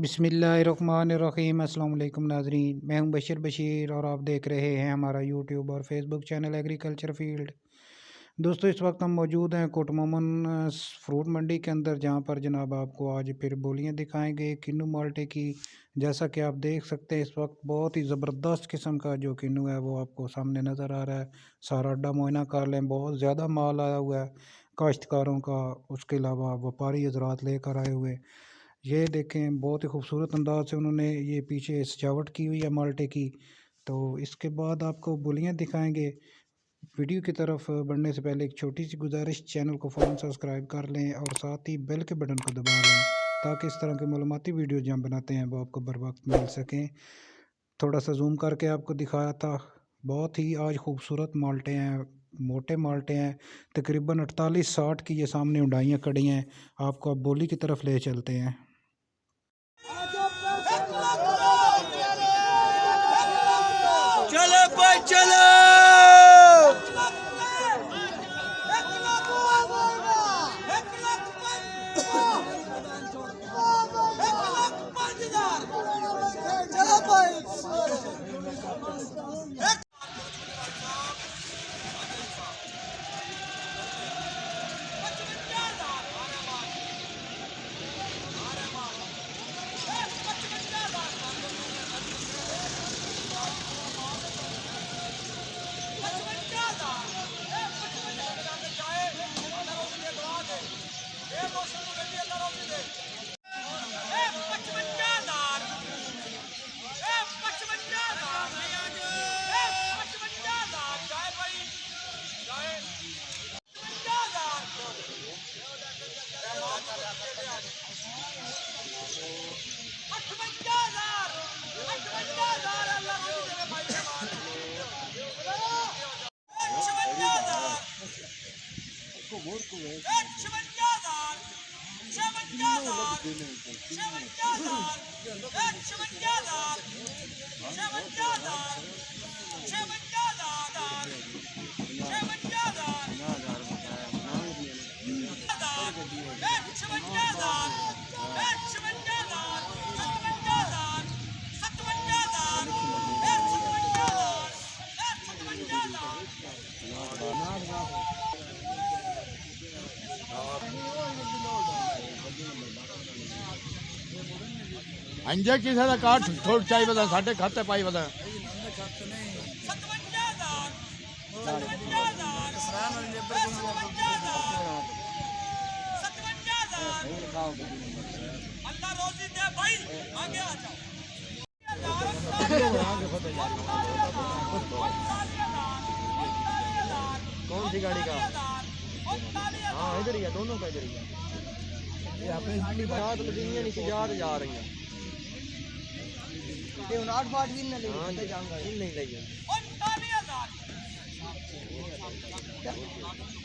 बिस्मिल्लाहिर्रहमानिर्रहीम। अस्सलाम वालेकुम नाज़रीन, मैं हूं बशीर और आप देख रहे हैं हमारा यूट्यूब और फेसबुक चैनल एग्रीकल्चर फील्ड। दोस्तों, इस वक्त हम मौजूद हैं कोटमोमन फ्रूट मंडी के अंदर, जहां पर जनाब आपको आज फिर बोलियां दिखाएंगे किन्नू माल्टे की। जैसा कि आप देख सकते हैं, इस वक्त बहुत ही ज़बरदस्त किस्म का जो किन्नू है वो आपको सामने नज़र आ रहा है। सारा अड्डा मुआयना कर लें, बहुत ज़्यादा माल आया हुआ है काश्तकारों का, उसके अलावा व्यापारी हजरात लेकर आए हुए। ये देखें, बहुत ही खूबसूरत अंदाज से उन्होंने ये पीछे सजावट की हुई है माल्टे की। तो इसके बाद आपको बोलियां दिखाएंगे। वीडियो की तरफ बढ़ने से पहले एक छोटी सी गुजारिश, चैनल को फ़ौरन सब्सक्राइब कर लें और साथ ही बेल के बटन को दबा लें, ताकि इस तरह के मालूमाती वीडियो जो हम बनाते हैं वो आपको बर वक्त मिल सकें। थोड़ा सा जूम करके आपको दिखाया था। बहुत ही आज खूबसूरत माल्टे हैं, मोटे माल्टे हैं। तकरीबन 48-60 की ये सामने उंडाइयाँ खड़ी हैं। आपको अब बोली की तरफ ले चलते हैं। चलो भाई चलो। चलो भाई। अंजे किसी का काट थोड़ी चाहिए बता साढ़े खाते पाई बता कौन सी गाड़ी का? हाँ इधर ही है, दोनों का इधर ही है। ये अपनी बात लदीनियां नीचे जा रही हैं। ये 59 दिन ले ले जाऊंगा, इन नहीं ले गया।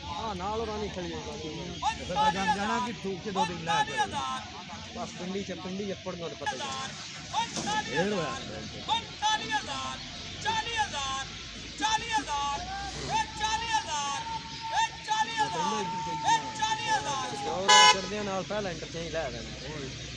हां नाल रानी खड़ी है, पता जाना कि ठूक के 2 दिन ला बस पिंडी चप्पड़ नो पता है। 40,000 सर्दियों नाल पहला इंटरचेंज लै देना।